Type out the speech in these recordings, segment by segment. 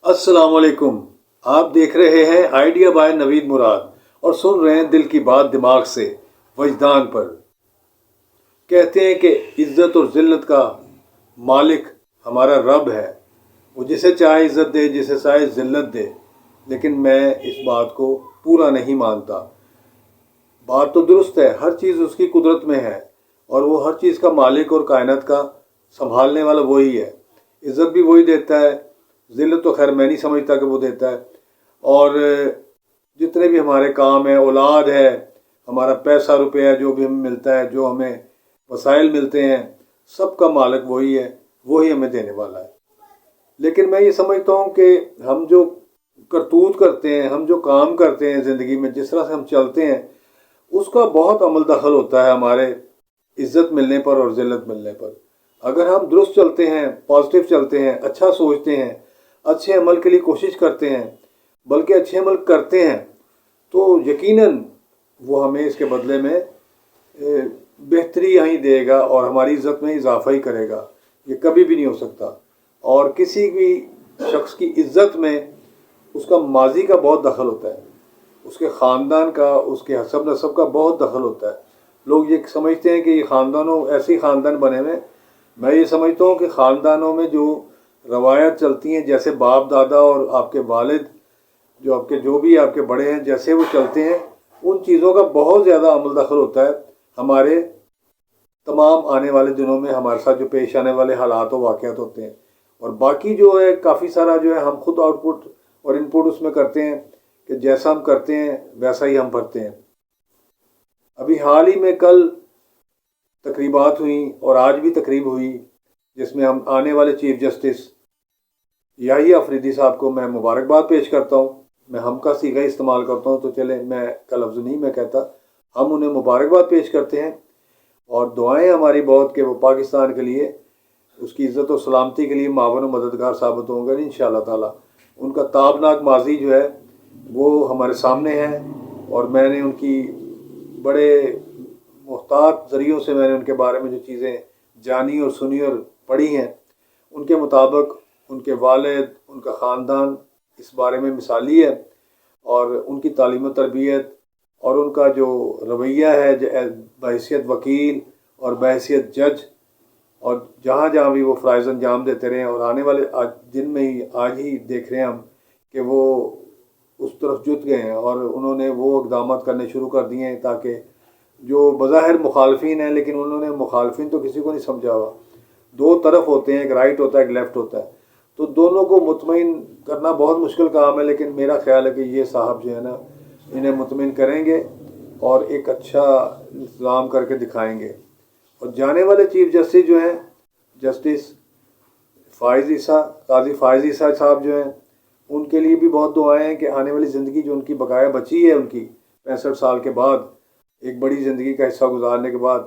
السلام علیکم۔ آپ دیکھ رہے ہیں آئیڈیا بائے نوید مراد اور سن رہے ہیں دل کی بات دماغ سے وجدان پر۔ کہتے ہیں کہ عزت اور ذلت کا مالک ہمارا رب ہے، وہ جسے چاہے عزت دے، جسے چاہے ذلت دے، لیکن میں اس بات کو پورا نہیں مانتا۔ بات تو درست ہے، ہر چیز اس کی قدرت میں ہے اور وہ ہر چیز کا مالک اور کائنات کا سنبھالنے والا وہی ہے۔ عزت بھی وہی دیتا ہے، ذلت تو خیر میں نہیں سمجھتا کہ وہ دیتا ہے۔ اور جتنے بھی ہمارے کام ہیں، اولاد ہے، ہمارا پیسہ روپیہ جو بھی ہمیں ملتا ہے، جو ہمیں وسائل ملتے ہیں، سب کا مالک وہی ہے، وہی ہمیں دینے والا ہے۔ لیکن میں یہ سمجھتا ہوں کہ ہم جو کرتوت کرتے ہیں، ہم جو کام کرتے ہیں زندگی میں، جس طرح سے ہم چلتے ہیں، اس کا بہت عمل دخل ہوتا ہے ہمارے عزت ملنے پر اور ذلت ملنے پر۔ اگر ہم درست چلتے ہیں، پازیٹیو چلتے ہیں، اچھا سوچتے ہیں، اچھے عمل کے لیے کوشش کرتے ہیں، بلکہ اچھے عمل کرتے ہیں، تو یقیناً وہ ہمیں اس کے بدلے میں بہتری ہی دے گا اور ہماری عزت میں اضافہ ہی کرے گا۔ یہ کبھی بھی نہیں ہو سکتا۔ اور کسی بھی شخص کی عزت میں اس کا ماضی کا بہت دخل ہوتا ہے، اس کے خاندان کا، اس کے حسب نسب کا بہت دخل ہوتا ہے۔ لوگ یہ سمجھتے ہیں کہ یہ خاندانوں ایسے ہی خاندان بنے ہوئے۔ میں یہ سمجھتا ہوں کہ خاندانوں میں جو روایت چلتی ہیں، جیسے باپ دادا اور آپ کے والد، جو بھی آپ کے بڑے ہیں، جیسے وہ چلتے ہیں، ان چیزوں کا بہت زیادہ عمل دخل ہوتا ہے ہمارے تمام آنے والے دنوں میں، ہمارے ساتھ جو پیش آنے والے حالات و واقعات ہوتے ہیں۔ اور باقی جو ہے کافی سارا جو ہے ہم خود آؤٹ پٹ اور ان پٹ اس میں کرتے ہیں کہ جیسا ہم کرتے ہیں ویسا ہی ہم بھرتے ہیں۔ ابھی حال ہی میں کل تقریبات ہوئیں اور آج بھی تقریب ہوئی، جس میں ہم آنے والے چیف جسٹس یحییٰ آفریدی صاحب کو میں مبارکباد پیش کرتا ہوں۔ میں ہم کا صیغہ استعمال کرتا ہوں، تو چلے میں کا لفظ نہیں میں کہتا، ہم انہیں مبارکباد پیش کرتے ہیں اور دعائیں ہماری بہت کہ وہ پاکستان کے لیے، اس کی عزت و سلامتی کے لیے معاون و مددگار ثابت ہوں گے انشاءاللہ تعالی۔ ان کا تابناک ماضی جو ہے وہ ہمارے سامنے ہے، اور میں نے ان کی بڑے محتاط ذریعوں سے میں نے ان کے بارے میں جو چیزیں جانی اور سنی اور پڑھی ہیں، ان کے مطابق ان کے والد، ان کا خاندان اس بارے میں مثالی ہے، اور ان کی تعلیم و تربیت اور ان کا جو رویہ ہے بحیثیت وکیل اور بحیثیت جج، اور جہاں جہاں بھی وہ فرائض انجام دیتے رہے ہیں، اور آنے والے دن میں ہی آج ہی دیکھ رہے ہیں ہم کہ وہ اس طرف جت گئے ہیں، اور انہوں نے وہ اقدامات کرنے شروع کر دیے ہیں تاکہ جو بظاہر مخالفین ہیں، لیکن انہوں نے مخالفین تو کسی کو نہیں سمجھا ہوا۔ دو طرف ہوتے ہیں، ایک رائٹ ہوتا ہے، ایک لیفٹ ہوتا ہے، تو دونوں کو مطمئن کرنا بہت مشکل کام ہے، لیکن میرا خیال ہے کہ یہ صاحب جو ہے نا، انہیں مطمئن کریں گے اور ایک اچھا انتظام کر کے دکھائیں گے۔ اور جانے والے چیف جسٹس جو ہیں، جسٹس فائز عیسیٰ، قاضی فائز عیسیٰ صاحب جو ہیں، ان کے لیے بھی بہت دعائیں ہیں کہ آنے والی زندگی جو ان کی بقایا بچی ہے، ان کی 65 سال کے بعد، ایک بڑی زندگی کا حصہ گزارنے کے بعد،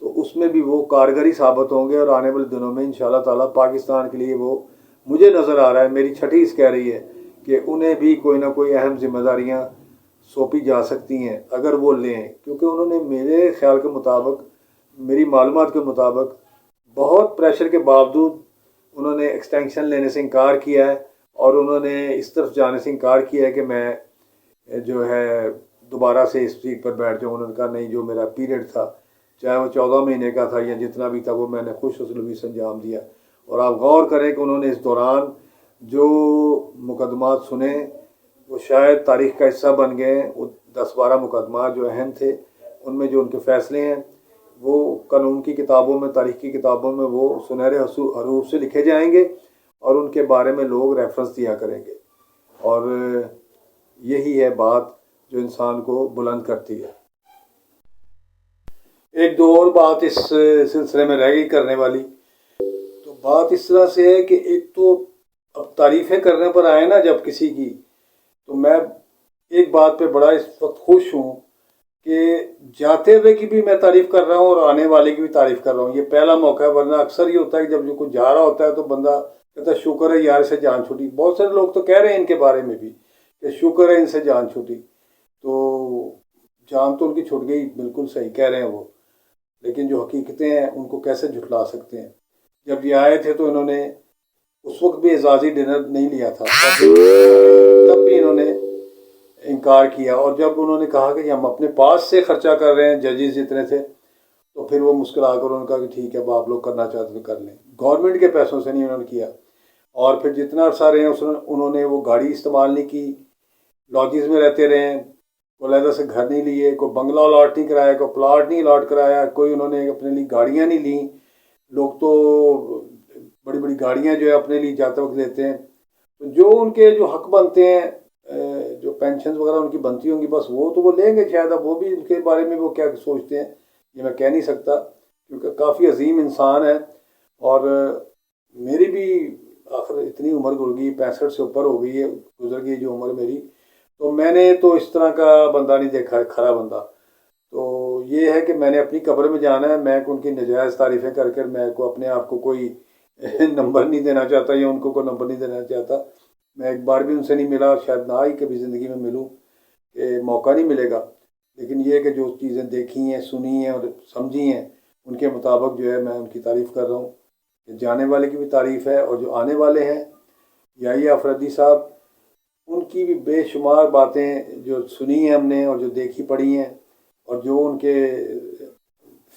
تو اس میں بھی وہ کارگری ثابت ہوں گے، اور آنے والے دنوں میں انشاءاللہ تعالیٰ پاکستان کے لیے وہ، مجھے نظر آ رہا ہے، میری چھٹی اس کہہ رہی ہے کہ انہیں بھی کوئی نہ کوئی اہم ذمہ داریاں سونپی جا سکتی ہیں اگر وہ لیں، کیونکہ انہوں نے میرے خیال کے مطابق، میری معلومات کے مطابق، بہت پریشر کے باوجود انہوں نے ایکسٹینشن لینے سے انکار کیا ہے، اور انہوں نے اس طرف جانے سے انکار کیا ہے کہ میں جو ہے دوبارہ سے اس سیٹ پر بیٹھ جاؤں۔ انہوں نے کہا نہیں، جو میرا پیریڈ تھا، چاہے وہ 14 مہینے کا تھا یا جتنا بھی تھا، وہ میں نے خوش اسلوبی سے انجام دیا۔ اور آپ غور کریں کہ انہوں نے اس دوران جو مقدمات سنے، وہ شاید تاریخ کا حصہ بن گئے ہیں۔ وہ 10-12 مقدمات جو اہم تھے، ان میں جو ان کے فیصلے ہیں، وہ قانون کی کتابوں میں، تاریخ کی کتابوں میں وہ سنہرے حروف سے لکھے جائیں گے، اور ان کے بارے میں لوگ ریفرنس دیا کریں گے۔ اور یہی ہے بات جو انسان کو بلند کرتی ہے۔ ایک دو اور بات اس سلسلے میں رہ گئی کرنے والی، تو بات اس طرح سے ہے کہ ایک تو اب تعریفیں کرنے پر آئے نا جب کسی کی، تو میں ایک بات پہ بڑا اس وقت خوش ہوں کہ جاتے ہوئے کی بھی میں تعریف کر رہا ہوں اور آنے والے کی بھی تعریف کر رہا ہوں۔ یہ پہلا موقع ہے، ورنہ اکثر یہ ہوتا ہے کہ جب جو کچھ جا رہا ہوتا ہے تو بندہ کہتا ہے شکر ہے یار سے جان چھوٹی۔ بہت سارے لوگ تو کہہ رہے ہیں ان کے بارے میں بھی کہ شکر ہے ان سے جان چھوٹی، تو جان تو ان کی چھوٹ گئی، بالکل صحیح کہہ رہے ہیں وہ، لیکن جو حقیقتیں ہیں ان کو کیسے جھٹلا سکتے ہیں۔ جب یہ آئے تھے تو انہوں نے اس وقت بھی اعزازی ڈنر نہیں لیا تھا، تب بھی انہوں نے انکار کیا، اور جب انہوں نے کہا کہ ہم اپنے پاس سے خرچہ کر رہے ہیں، ججز اتنے تھے، تو پھر وہ مسکرا کر انہوں نے کہا کہ ٹھیک ہے، اب آپ لوگ کرنا چاہتے تو کر لیں، گورنمنٹ کے پیسوں سے نہیں انہوں نے کیا۔ اور پھر جتنا عرصہ رہے ہیں انہوں نے وہ گاڑی استعمال نہیں کی، لاجز میں رہتے رہے، کوئی علیحدہ سے گھر نہیں لیے، کوئی بنگلہ الاٹ نہیں کرایا، کوئی پلاٹ نہیں الاٹ کرایا، کوئی انہوں نے اپنے لیے گاڑیاں نہیں لیں۔ لوگ تو بڑی بڑی گاڑیاں جو ہے اپنے لیے جاتے وقت لیتے ہیں، تو جو ان کے جو حق بنتے ہیں، جو پینشنز وغیرہ ان کی بنتی ہوں گی، بس وہ تو وہ لیں گے شاید، اب وہ بھی ان کے بارے میں وہ کیا سوچتے ہیں یہ میں کہہ نہیں سکتا، کیونکہ کافی عظیم انسان ہے۔ اور میری بھی آخر اتنی عمر گزر گئی، 65 سے اوپر ہو گئی ہے، گزر گئی جو عمر میری، تو میں نے تو اس طرح کا بندہ نہیں دیکھا ہے، کھرا بندہ۔ تو یہ ہے کہ میں نے اپنی قبر میں جانا ہے، میں ان کی نجائز تعریفیں کر کر میں کو اپنے آپ کو کوئی نمبر نہیں دینا چاہتا، یا ان کو کوئی نمبر نہیں دینا چاہتا۔ میں ایک بار بھی ان سے نہیں ملا، شاید نہ ہی کبھی زندگی میں ملوں، کہ موقع نہیں ملے گا، لیکن یہ کہ جو چیزیں دیکھی ہیں، سنی ہیں اور سمجھی ہیں، ان کے مطابق جو ہے میں ان کی تعریف کر رہا ہوں، کہ جانے والے کی بھی تعریف ہے، اور جو آنے والے ہیں یحییٰ افریدی صاحب، ان کی بھی بے شمار باتیں جو سنی ہیں ہم نے اور جو دیکھی پڑھی ہیں، اور جو ان کے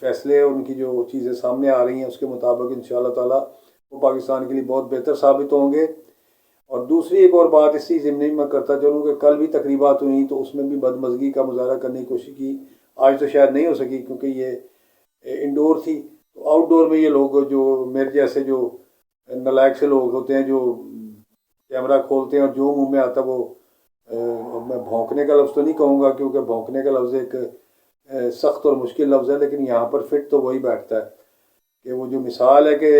فیصلے، ان کی جو چیزیں سامنے آ رہی ہیں، اس کے مطابق انشاءاللہ تعالیٰ وہ پاکستان کے لیے بہت بہتر ثابت ہوں گے۔ اور دوسری ایک اور بات اسی ضمن میں میں کرتا چلوں کہ کل بھی تقریبات ہوئیں تو اس میں بھی بدمزگی کا مظاہرہ کرنے کی کوشش کی، آج تو شاید نہیں ہو سکی کیونکہ یہ انڈور تھی، تو آؤٹ ڈور میں یہ لوگ جو میرے جیسے جو نالائق سے لوگ ہوتے ہیں، جو کیمرہ کھولتے ہیں اور جو منہ میں آتا وہ، میں بھونکنے کا لفظ تو نہیں کہوں گا کیونکہ بھونکنے کا لفظ ایک سخت اور مشکل لفظ ہے، لیکن یہاں پر فٹ تو وہی بیٹھتا ہے کہ وہ جو مثال ہے کہ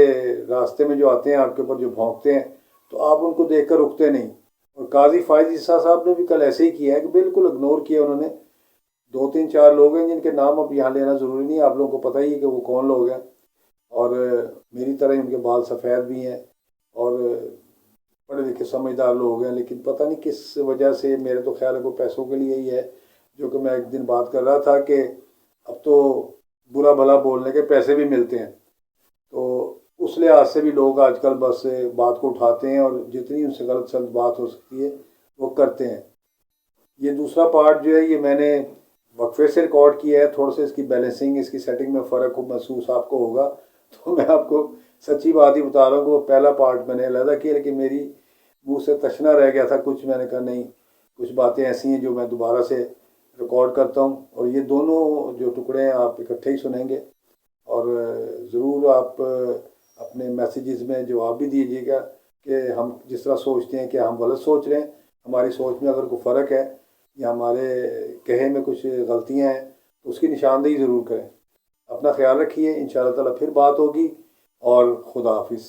راستے میں جو آتے ہیں آپ کے اوپر جو بھونکتے ہیں، تو آپ ان کو دیکھ کر رکتے نہیں۔ اور قاضی فائز عیسیٰ صاحب نے بھی کل ایسے ہی کیا ہے کہ بالکل اگنور کیا انہوں نے۔ 2 3 4 لوگ ہیں جن کے نام اب یہاں لینا ضروری نہیں ہے، آپ لوگوں کو پتہ ہی ہے کہ وہ کون لوگ ہیں، اور میری طرح ہی ان کے بال سفید بھی ہیں، اور پڑھے لکھے سمجھدار لوگ ہیں، لیکن پتہ نہیں کس وجہ سے، میرے تو خیال ہے وہ پیسوں کے لیے ہی ہے، جو کہ میں ایک دن بات کر رہا تھا کہ اب تو برا بھلا بولنے کے پیسے بھی ملتے ہیں، تو اس لحاظ سے بھی لوگ آج کل بس بات کو اٹھاتے ہیں، اور جتنی ان سے غلط سلط بات ہو سکتی ہے وہ کرتے ہیں۔ یہ دوسرا پارٹ جو ہے یہ میں نے وقفے سے ریکارڈ کیا ہے، تھوڑا سا اس کی بیلنسنگ، اس کی سیٹنگ میں فرق محسوس آپ کو ہوگا، تو میں آپ کو سچی بات ہی بتا رہا ہوں کہ وہ پہلا پارٹ میں نے علیحدہ کیا، لیکن میری منہ سے تشنا رہ گیا تھا کچھ، میں نے کہا نہیں، کچھ باتیں ایسی ہیں جو میں دوبارہ سے ریکارڈ کرتا ہوں، اور یہ دونوں جو ٹکڑے ہیں آپ اکٹھے ہی سنیں گے، اور ضرور آپ اپنے میسیجز میں جواب بھی دیجیے گا کہ ہم جس طرح سوچتے ہیں کہ ہم غلط سوچ رہے ہیں، ہماری سوچ میں اگر کوئی فرق ہے یا ہمارے کہے میں کچھ غلطیاں ہیں تو اس کی نشاندہی ضرور کریں۔ اپنا خیال رکھیے، انشاءاللہ تعالیٰ پھر بات ہوگی، اور خدا حافظ۔